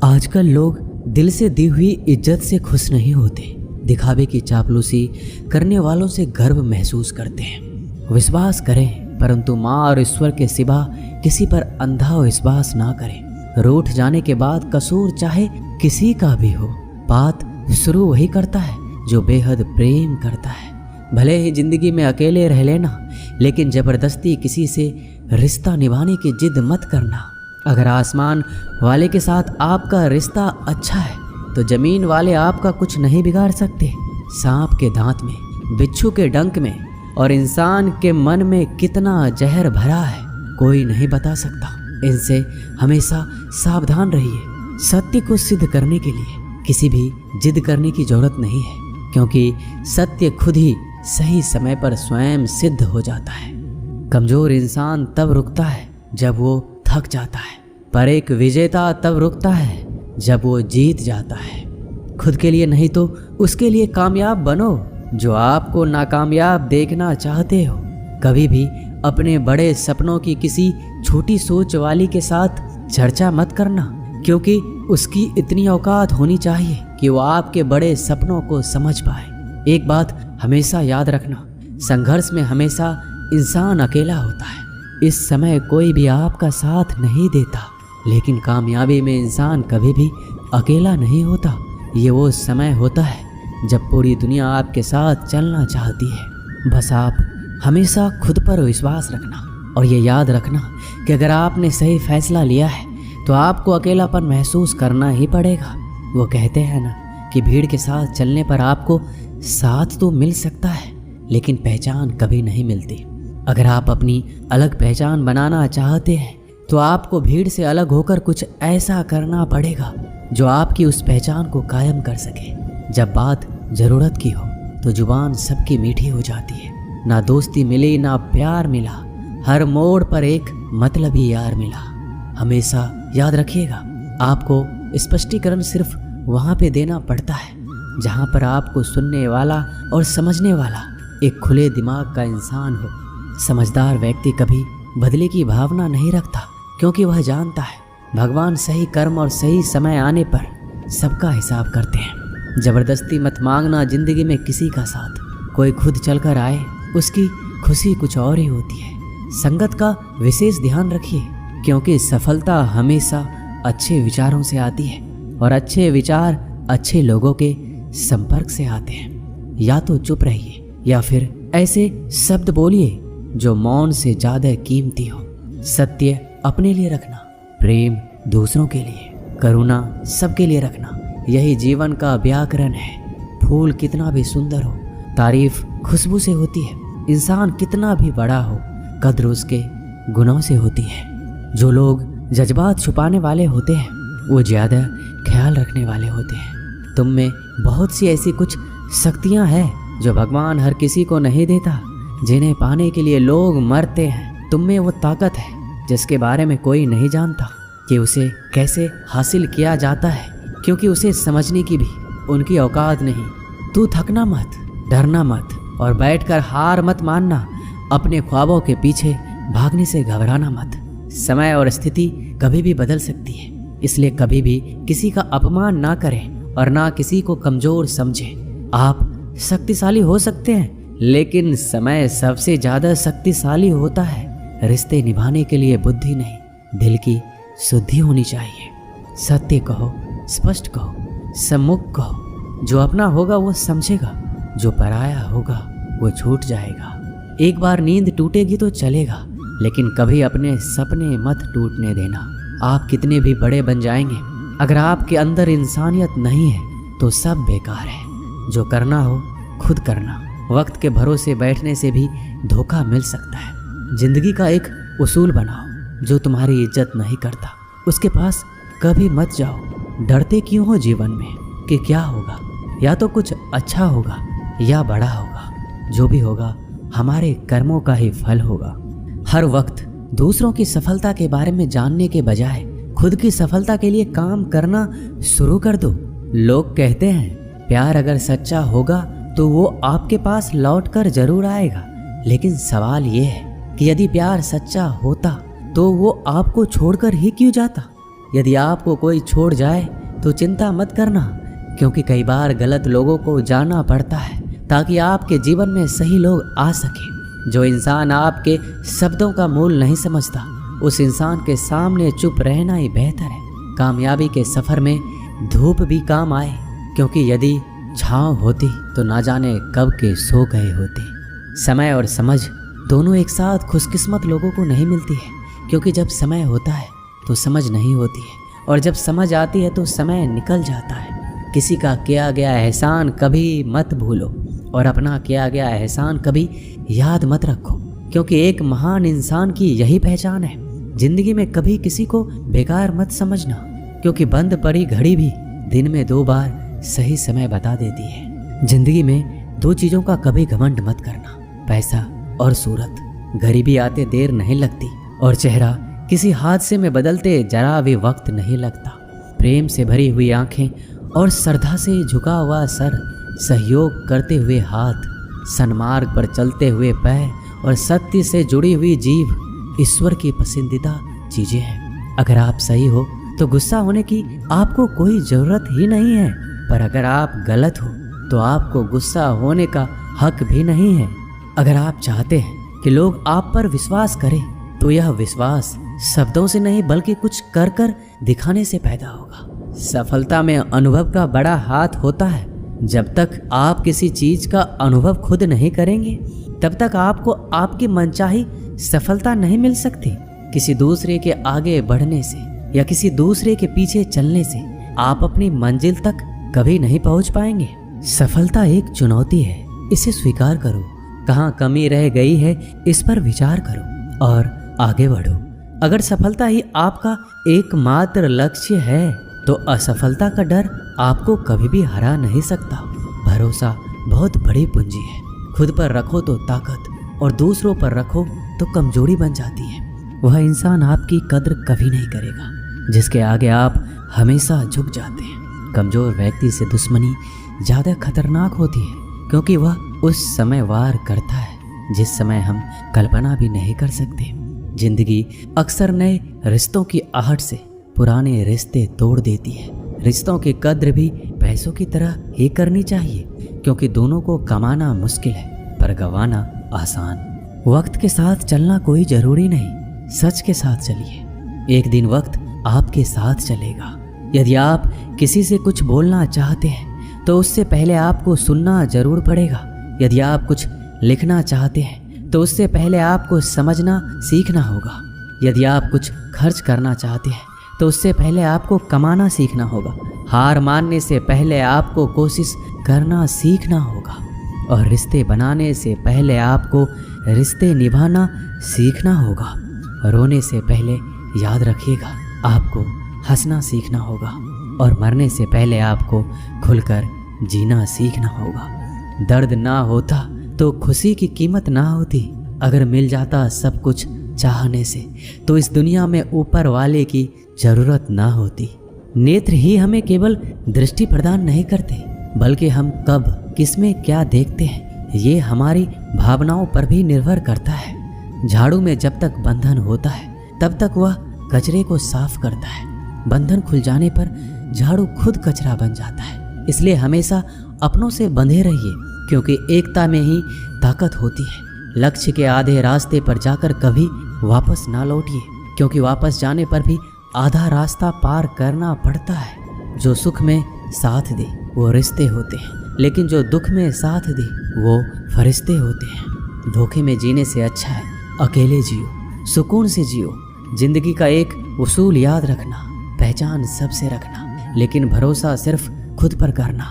आजकल लोग दिल से दी हुई इज्जत से खुश नहीं होते, दिखावे की चापलूसी करने वालों से गर्व महसूस करते हैं। विश्वास करें, परंतु माँ और ईश्वर के सिवा किसी पर अंधा विश्वास ना करें। रूठ जाने के बाद कसूर चाहे किसी का भी हो, बात शुरू वही करता है जो बेहद प्रेम करता है। भले ही जिंदगी में अकेले रह लेना, लेकिन जबरदस्ती किसी से रिश्ता निभाने की जिद मत करना। अगर आसमान वाले के साथ आपका रिश्ता अच्छा है तो जमीन वाले आपका कुछ नहीं बिगाड़ सकते। सांप के दांत में, बिच्छू के डंक में और इंसान के मन में कितना जहर भरा है कोई नहीं बता सकता। इनसे हमेशा सावधान रहिए। सत्य को सिद्ध करने के लिए किसी भी जिद करने की जरूरत नहीं है, क्योंकि सत्य खुद ही सही समय पर स्वयं सिद्ध हो जाता है। कमजोर इंसान तब रुकता है जब वो थक जाता है, पर एक विजेता तब रुकता है जब वो जीत जाता है। खुद के लिए नहीं तो उसके लिए कामयाब बनो जो आपको नाकामयाब देखना चाहते हो। कभी भी अपने बड़े सपनों की किसी छोटी सोच वाली के साथ चर्चा मत करना, क्योंकि उसकी इतनी औकात होनी चाहिए कि वो आपके बड़े सपनों को समझ पाए। एक बात हमेशा याद रखना, संघर्ष में हमेशा इंसान अकेला होता है। इस समय कोई भी आपका साथ नहीं देता, लेकिन कामयाबी में इंसान कभी भी अकेला नहीं होता। ये वो समय होता है जब पूरी दुनिया आपके साथ चलना चाहती है। बस आप हमेशा खुद पर विश्वास रखना और ये याद रखना कि अगर आपने सही फैसला लिया है तो आपको अकेलापन महसूस करना ही पड़ेगा। वो कहते हैं ना कि भीड़ के साथ चलने पर आपको साथ तो मिल सकता है, लेकिन पहचान कभी नहीं मिलती। अगर आप अपनी अलग पहचान बनाना चाहते हैं तो आपको भीड़ से अलग होकर कुछ ऐसा करना पड़ेगा जो आपकी उस पहचान को कायम कर सके। जब बात जरूरत की हो तो जुबान सबकी मीठी हो जाती है। ना दोस्ती मिली ना प्यार मिला, हर मोड़ पर एक मतलबी यार मिला। हमेशा याद रखिएगा, आपको स्पष्टीकरण सिर्फ वहाँ पे देना पड़ता है जहाँ पर आपको सुनने वाला और समझने वाला एक खुले दिमाग का इंसान हो। समझदार व्यक्ति कभी बदले की भावना नहीं रखता, क्योंकि वह जानता है भगवान सही कर्म और सही समय आने पर सबका हिसाब करते हैं। जबरदस्ती मत मांगना जिंदगी में किसी का साथ। कोई खुद चलकर आए, उसकी खुशी कुछ और ही होती है। संगत का विशेष ध्यान रखिए, क्योंकि सफलता हमेशा अच्छे विचारों से आती है और अच्छे विचार अच्छे लोगों के संपर्क से आते हैं। या तो चुप रहिए या फिर ऐसे शब्द बोलिए जो मौन से ज्यादा कीमती हो। सत्य अपने लिए रखना, प्रेम दूसरों के लिए, करुणा सबके लिए रखना, यही जीवन का व्याकरण है। फूल कितना भी सुंदर हो, तारीफ खुशबू से होती है। इंसान कितना भी बड़ा हो, कद्र उसके गुणों से होती है। जो लोग जज्बात छुपाने वाले होते हैं वो ज्यादा ख्याल रखने वाले होते हैं। तुम में बहुत सी ऐसी कुछ शक्तियां हैं जो भगवान हर किसी को नहीं देता, जिन्हें पाने के लिए लोग मरते हैं। तुम में वो ताकत है जिसके बारे में कोई नहीं जानता कि उसे कैसे हासिल किया जाता है, क्योंकि उसे समझने की भी उनकी औकात नहीं। तू थकना मत, डरना मत और बैठकर हार मत मानना। अपने ख्वाबों के पीछे भागने से घबराना मत। समय और स्थिति कभी भी बदल सकती है, इसलिए कभी भी किसी का अपमान ना करें और ना किसी को कमजोर समझें। आप शक्तिशाली हो सकते हैं, लेकिन समय सबसे ज्यादा शक्तिशाली होता है। रिश्ते निभाने के लिए बुद्धि नहीं, दिल की शुद्धि होनी चाहिए। सत्य कहो, स्पष्ट कहो, सम्मुख कहो। जो अपना होगा वो समझेगा, जो पराया होगा वो छूट जाएगा। एक बार नींद टूटेगी तो चलेगा, लेकिन कभी अपने सपने मत टूटने देना। आप कितने भी बड़े बन जाएंगे, अगर आपके अंदर इंसानियत नहीं है तो सब बेकार है। जो करना हो खुद करना। वक्त के भरोसे बैठने से भी धोखा मिल सकता है। जिंदगी का एक उसूल बनाओ, जो तुम्हारी इज्जत नहीं करता उसके पास कभी मत जाओ। डरते क्यों हो जीवन में कि क्या होगा? या तो कुछ अच्छा होगा या बड़ा होगा। जो भी होगा हमारे कर्मों का ही फल होगा। हर वक्त दूसरों की सफलता के बारे में जानने के बजाय खुद की सफलता के लिए काम करना शुरू कर दो। लोग कहते हैं प्यार अगर सच्चा होगा तो वो आपके पास लौट कर जरूर आएगा, लेकिन सवाल ये है कि यदि प्यार सच्चा होता तो वो आपको छोड़कर ही क्यों जाता? यदि आपको कोई छोड़ जाए तो चिंता मत करना, क्योंकि कई बार गलत लोगों को जाना पड़ता है ताकि आपके जीवन में सही लोग आ सके। जो इंसान आपके शब्दों का मूल नहीं समझता, उस इंसान के सामने चुप रहना ही बेहतर है। कामयाबी के सफ़र में धूप भी काम आए, क्योंकि यदि छाँव होती तो ना जाने कब के सो गए होते। समय और समझ दोनों एक साथ खुशकिस्मत लोगों को नहीं मिलती है, क्योंकि जब समय होता है तो समझ नहीं होती है, और जब समझ आती है तो समय निकल जाता है। किसी का किया गया एहसान कभी मत भूलो, और अपना किया गया एहसान कभी याद मत रखो, क्योंकि एक महान इंसान की यही पहचान है। जिंदगी में कभी किसी को बेकार मत समझना, क्योंकि बंद पड़ी घड़ी भी दिन में 2 बार सही समय बता देती है। जिंदगी में 2 चीज़ों का कभी घमंड मत करना, पैसा और सूरत। गरीबी आते देर नहीं लगती, और चेहरा किसी हादसे में बदलते जरा भी वक्त नहीं लगता। प्रेम से भरी हुई आंखें और श्रद्धा से झुका हुआ सर, सहयोग करते हुए हाथ, सन्मार्ग पर चलते हुए पैर और सत्य से जुड़ी हुई जीभ ईश्वर की पसंदीदा चीज़ें हैं। अगर आप सही हो तो गुस्सा होने की आपको कोई ज़रूरत ही नहीं है, पर अगर आप गलत हो तो आपको गुस्सा होने का हक भी नहीं है। अगर आप चाहते हैं कि लोग आप पर विश्वास करें, तो यह विश्वास शब्दों से नहीं बल्कि कुछ कर कर दिखाने से पैदा होगा। सफलता में अनुभव का बड़ा हाथ होता है। जब तक आप किसी चीज़ का अनुभव खुद नहीं करेंगे, तब तक आपको आपकी मनचाही सफलता नहीं मिल सकती। किसी दूसरे के आगे बढ़ने से या किसी दूसरे के पीछे चलने से आप अपनी मंजिल तक कभी नहीं पहुंच पाएंगे। सफलता एक चुनौती है, इसे स्वीकार करो। कहाँ कमी रह गई है, इस पर विचार करो और आगे बढ़ो। अगर सफलता ही आपका एकमात्र लक्ष्य है, तो असफलता का डर आपको कभी भी हरा नहीं सकता। भरोसा बहुत बड़ी पूंजी है। खुद पर रखो तो ताकत, और दूसरों पर रखो तो कमजोरी बन जाती है। वह इंसान आपकी कद्र कभी नहीं करेगा जिसके आगे आप हमेशा झुक जाते हैं। कमजोर व्यक्ति से दुश्मनी ज़्यादा खतरनाक होती है, क्योंकि वह उस समय वार करता है जिस समय हम कल्पना भी नहीं कर सकते। जिंदगी अक्सर नए रिश्तों की आहट से पुराने रिश्ते तोड़ देती है। रिश्तों की कद्र भी पैसों की तरह ही करनी चाहिए, क्योंकि दोनों को कमाना मुश्किल है पर गंवाना आसान। वक्त के साथ चलना कोई जरूरी नहीं, सच के साथ चलिए। एक दिन वक्त आपके साथ चलेगा। यदि आप किसी से कुछ बोलना चाहते हैं तो उससे पहले आपको सुनना जरूर पड़ेगा। यदि आप कुछ लिखना चाहते हैं तो उससे पहले आपको समझना सीखना होगा। यदि आप कुछ खर्च करना चाहते हैं तो उससे पहले आपको कमाना सीखना होगा। हार मानने से पहले आपको कोशिश करना सीखना होगा, और रिश्ते बनाने से पहले आपको रिश्ते निभाना सीखना होगा। रोने से पहले याद रखिएगा, आपको हंसना सीखना होगा, और मरने से पहले आपको खुलकर जीना सीखना होगा। दर्द ना होता तो खुशी की कीमत ना होती। अगर मिल जाता सब कुछ चाहने से, तो इस दुनिया में ऊपर वाले की जरूरत ना होती। नेत्र ही हमें केवल दृष्टि प्रदान नहीं करते, बल्कि हम कब किसमें क्या देखते हैं ये हमारी भावनाओं पर भी निर्भर करता है। झाड़ू में जब तक बंधन होता है तब तक वह कचरे को साफ करता है। बंधन खुल जाने पर झाड़ू खुद कचरा बन जाता है। इसलिए हमेशा अपनों से बंधे रहिए, क्योंकि एकता में ही ताकत होती है। लक्ष्य के आधे रास्ते पर जाकर कभी वापस ना लौटिए, क्योंकि वापस जाने पर भी आधा रास्ता पार करना पड़ता है। जो सुख में साथ दे वो रिश्ते होते हैं, लेकिन जो दुख में साथ दे वो फरिश्ते होते हैं। धोखे में जीने से अच्छा है अकेले जियो, सुकून से जियो। जिंदगी का एक उसूल याद रखना, पहचान सबसे रखना, लेकिन भरोसा सिर्फ खुद पर करना।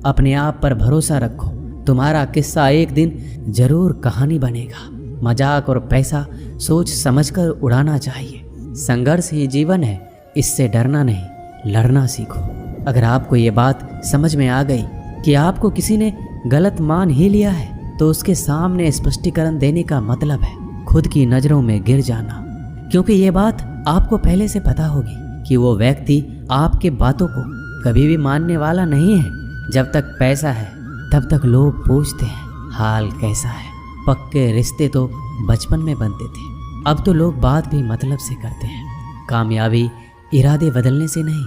अपने आप पर भरोसा रखो, तुम्हारा किस्सा एक दिन जरूर कहानी बनेगा। मजाक और पैसा सोच समझकर उड़ाना चाहिए। संघर्ष ही जीवन है, इससे डरना नहीं लड़ना सीखो। अगर आपको ये बात समझ में आ गई कि आपको किसी ने गलत मान ही लिया है, तो उसके सामने स्पष्टीकरण देने का मतलब है खुद की नज़रों में गिर जाना, क्योंकि ये बात आपको पहले से पता होगी कि वो व्यक्ति आपके बातों को कभी भी मानने वाला नहीं है। जब तक पैसा है तब तक लोग पूछते हैं हाल कैसा है। पक्के रिश्ते तो बचपन में बनते थे, अब तो लोग बात भी मतलब से करते हैं। कामयाबी इरादे बदलने से नहीं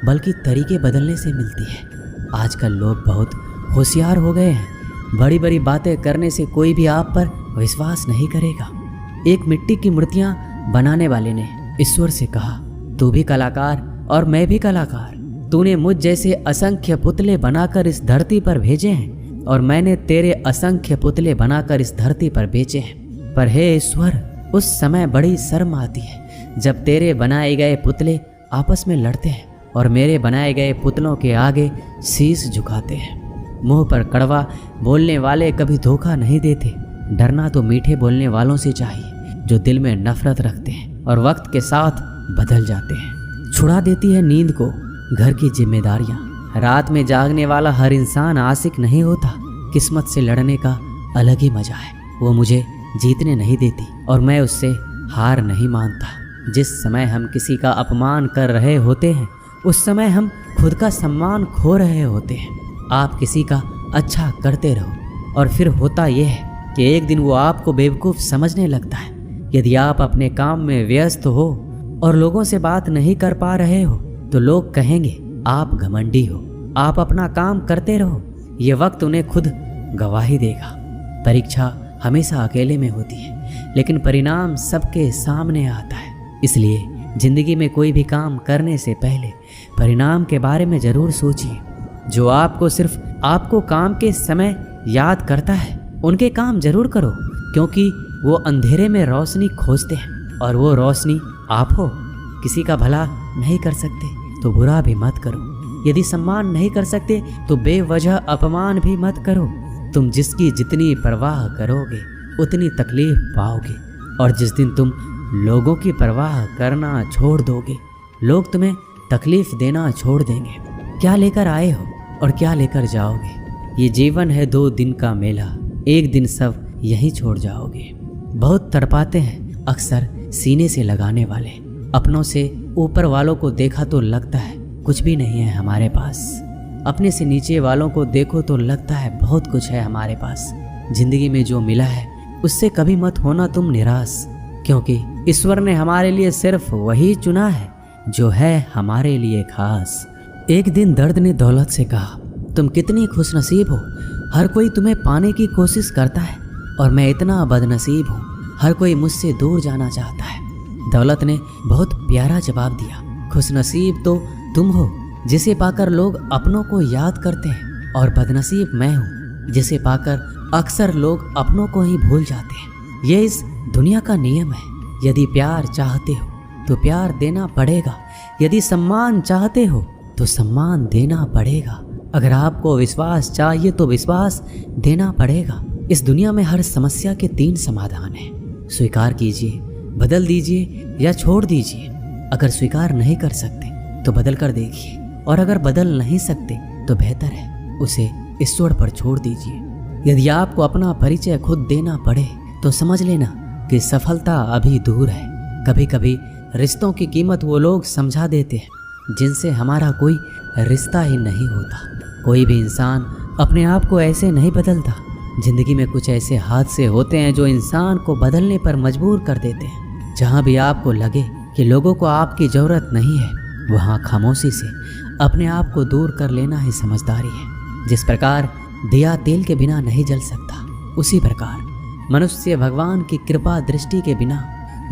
बल्कि तरीके बदलने से मिलती है। आजकल लोग बहुत होशियार हो गए हैं। बड़ी बड़ी बातें करने से कोई भी आप पर विश्वास नहीं करेगा। एक मिट्टी की मूर्तियां बनाने वाले ने ईश्वर से कहा, तू भी कलाकार और मैं भी कलाकार। तूने मुझ जैसे असंख्य पुतले बनाकर इस धरती पर भेजे हैं और मैंने तेरे असंख्य पुतले बनाकर इस धरती पर बेचे हैं। पर हे ईश्वर, उस समय बड़ी शर्म आती है जब तेरे बनाए गए पुतले आपस में लड़ते हैं और मेरे बनाए गए पुतलों के आगे शीश झुकाते हैं। मुंह पर कड़वा बोलने वाले कभी धोखा नहीं देते। डरना तो मीठे बोलने वालों से चाहिए जो दिल में नफरत रखते हैं और वक्त के साथ बदल जाते हैं। छुड़ा देती है नींद को घर की जिम्मेदारियां। रात में जागने वाला हर इंसान आशिक नहीं होता। किस्मत से लड़ने का अलग ही मजा है। वो मुझे जीतने नहीं देती और मैं उससे हार नहीं मानता। जिस समय हम किसी का अपमान कर रहे होते हैं उस समय हम खुद का सम्मान खो रहे होते हैं। आप किसी का अच्छा करते रहो और फिर होता यह है कि एक दिन वो आपको बेवकूफ़ समझने लगता है। यदि आप अपने काम में व्यस्त हो और लोगों से बात नहीं कर पा रहे हो तो लोग कहेंगे आप घमंडी हो। आप अपना काम करते रहो, ये वक्त उन्हें खुद गवाही देगा। परीक्षा हमेशा अकेले में होती है लेकिन परिणाम सबके सामने आता है। इसलिए जिंदगी में कोई भी काम करने से पहले परिणाम के बारे में ज़रूर सोचिए। जो आपको सिर्फ आपको काम के समय याद करता है उनके काम जरूर करो, क्योंकि वो अंधेरे में रोशनी खोजते हैं और वो रोशनी आप हो। किसी का भला नहीं कर सकते तो बुरा भी मत करो। यदि सम्मान नहीं कर सकते तो बेवजह अपमान भी मत करो। तुम जिसकी जितनी परवाह करोगे उतनी तकलीफ पाओगे और जिस दिन तुम लोगों की परवाह करना छोड़ दोगे लोग तुम्हें तकलीफ देना छोड़ देंगे। क्या लेकर आए हो और क्या लेकर जाओगे? ये जीवन है 2 दिन का मेला, एक दिन सब यही छोड़ जाओगे। बहुत तड़पाते हैं अक्सर सीने से लगाने वाले। अपनों से ऊपर वालों को देखा तो लगता है कुछ भी नहीं है हमारे पास। अपने से नीचे वालों को देखो तो लगता है बहुत कुछ है हमारे पास। जिंदगी में जो मिला है उससे कभी मत होना तुम निराश, क्योंकि ईश्वर ने हमारे लिए सिर्फ वही चुना है जो है हमारे लिए खास। एक दिन दर्द ने दौलत से कहा, तुम कितनी खुशनसीब हो। हर कोई तुम्हें पाने की कोशिश करता है और मैं इतना बदनसीब हूँ, हर कोई मुझसे दूर जाना चाहता है। दौलत ने बहुत प्यारा जवाब दिया, खुशनसीब तो तुम हो जिसे पाकर लोग अपनों को याद करते हैं और बदनसीब मैं हूँ जिसे पाकर अक्सर लोग अपनों को ही भूल जाते हैं। ये इस दुनिया का नियम है। यदि प्यार चाहते हो तो प्यार देना पड़ेगा, यदि सम्मान चाहते हो तो सम्मान देना पड़ेगा। अगर आपको विश्वास चाहिए तो विश्वास देना पड़ेगा। इस दुनिया में हर समस्या के 3 समाधान हैं। स्वीकार कीजिए, बदल दीजिए या छोड़ दीजिए। अगर स्वीकार नहीं कर सकते तो बदल कर देखिए और अगर बदल नहीं सकते तो बेहतर है उसे ईश्वर पर छोड़ दीजिए। यदि आपको अपना परिचय खुद देना पड़े तो समझ लेना कि सफलता अभी दूर है। कभी कभी रिश्तों की कीमत वो लोग समझा देते हैं जिनसे हमारा कोई रिश्ता ही नहीं होता। कोई भी इंसान अपने आप को ऐसे नहीं बदलता। जिंदगी में कुछ ऐसे हादसे होते हैं जो इंसान को बदलने पर मजबूर कर देते हैं। जहाँ भी आपको लगे कि लोगों को आपकी ज़रूरत नहीं है वहाँ खामोशी से अपने आप को दूर कर लेना ही समझदारी है। जिस प्रकार दिया तेल के बिना नहीं जल सकता, उसी प्रकार मनुष्य भगवान की कृपा दृष्टि के बिना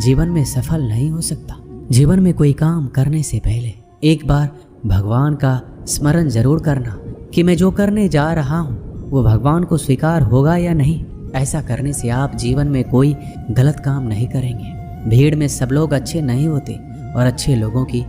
जीवन में सफल नहीं हो सकता। जीवन में कोई काम करने से पहले एक बार भगवान का स्मरण जरूर करना कि मैं जो करने जा रहा हूँ वो भगवान को स्वीकार होगा या नहीं। ऐसा करने से आप जीवन में कोई गलत काम नहीं करेंगे। भीड़ में सब लोग अच्छे नहीं होते और अच्छे लोगों की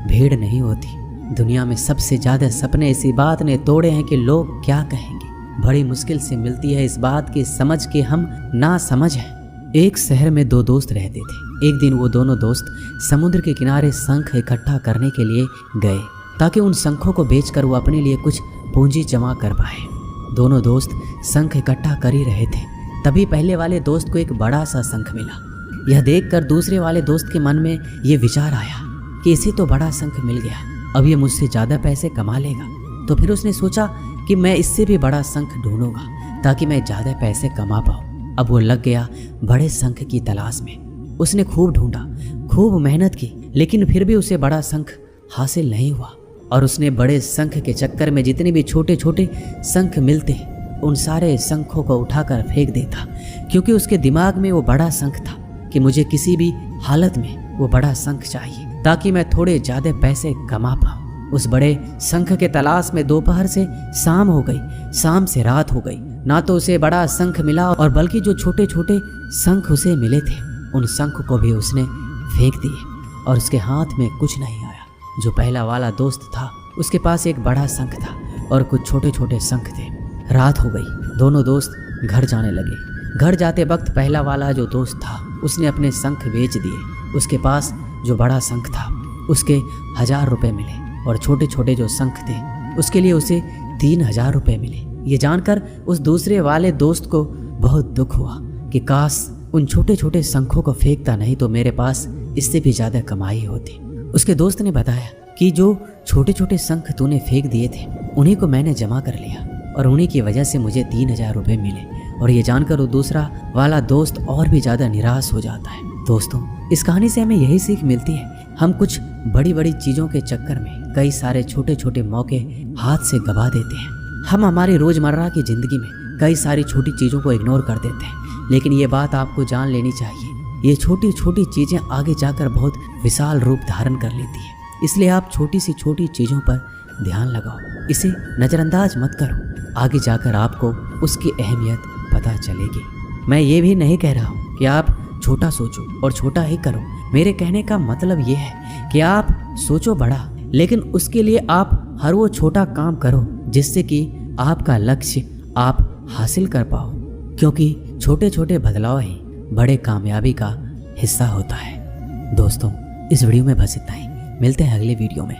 भीड़ नहीं होती। दुनिया में सबसे ज़्यादा सपने इसी बात ने तोड़े हैं कि लोग क्या कहेंगे। बड़ी मुश्किल से मिलती है इस बात की समझ के हम ना समझ हैं। एक शहर में 2 दोस्त रहते थे। एक दिन वो दोनों दोस्त समुद्र के किनारे शंख इकट्ठा करने के लिए गए ताकि उन शंखों को बेचकर वो अपने लिए कुछ पूंजी जमा कर पाए। दोनों दोस्त शंख इकट्ठा कर ही रहे थे, तभी पहले वाले दोस्त को एक बड़ा सा शंख मिला। यह देखकर दूसरे वाले दोस्त के मन में ये विचार आया कि इसे तो बड़ा शंख मिल गया, अब ये मुझसे ज़्यादा पैसे कमा लेगा। तो फिर उसने सोचा कि मैं इससे भी बड़ा शंख ढूंढूंगा ताकि मैं ज़्यादा पैसे कमा पाऊँ। अब वो लग गया बड़े शंख की तलाश में। उसने खूब ढूंढा, खूब मेहनत की, लेकिन फिर भी उसे बड़ा शंख हासिल नहीं हुआ और उसने बड़े शंख के चक्कर में जितने भी छोटे छोटे शंख मिलते उन सारे शंखों को उठाकर फेंक देता, क्योंकि उसके दिमाग में वो बड़ा शंख था कि मुझे किसी भी हालत में वो बड़ा शंख चाहिए ताकि मैं थोड़े ज़्यादा पैसे कमा पाऊँ। उस बड़े शंख के तलाश में दोपहर से शाम हो गई, शाम से रात हो गई, ना तो उसे बड़ा शंख मिला और बल्कि जो छोटे छोटे शंख उसे मिले थे उन शंख को भी उसने फेंक दिए और उसके हाथ में कुछ नहीं आया। जो पहला वाला दोस्त था उसके पास एक बड़ा शंख था और कुछ छोटे छोटे शंख थे। रात हो गई, दोनों दोस्त घर जाने लगे। घर जाते वक्त पहला वाला जो दोस्त था उसने अपने शंख बेच दिए। उसके पास जो बड़ा शंख था उसके 1000 रुपये मिले और छोटे छोटे जो शंख थे उसके लिए उसे 3000 रुपये मिले। ये जानकर उस दूसरे वाले दोस्त को बहुत दुख हुआ कि काश उन छोटे छोटे शंखों को फेंकता नहीं तो मेरे पास इससे भी ज़्यादा कमाई होती। उसके दोस्त ने बताया कि जो छोटे छोटे शंख तूने फेंक दिए थे उन्हीं को मैंने जमा कर लिया और उन्हीं की वजह से मुझे 3000 रुपये मिले। और ये जानकर वो दूसरा वाला दोस्त और भी ज़्यादा निराश हो जाता है। दोस्तों, इस कहानी से हमें यही सीख मिलती है, हम कुछ बड़ी बड़ी चीज़ों के चक्कर में कई सारे छोटे छोटे मौके हाथ से गवा देते हैं। हम हमारी रोज़मर्रा की ज़िंदगी में कई सारी छोटी चीज़ों को इग्नोर कर देते हैं, लेकिन ये बात आपको जान लेनी चाहिए, ये छोटी छोटी चीज़ें आगे जाकर बहुत विशाल रूप धारण कर लेती है। इसलिए आप छोटी सी छोटी चीज़ों पर ध्यान लगाओ, इसे नज़रअंदाज मत करो, आगे जाकर आपको उसकी अहमियत पता चलेगी। मैं ये भी नहीं कह रहा हूँ कि आप छोटा सोचो और छोटा ही करो। मेरे कहने का मतलब ये है कि आप सोचो बड़ा, लेकिन उसके लिए आप हर वो छोटा काम करो जिससे कि आपका लक्ष्य आप हासिल कर पाओ, क्योंकि छोटे छोटे बदलाव ही बड़े कामयाबी का हिस्सा होता है। दोस्तों, इस वीडियो में बस इतना ही। मिलते हैं अगले वीडियो में।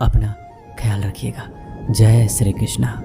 अपना ख्याल रखिएगा। जय श्री कृष्णा।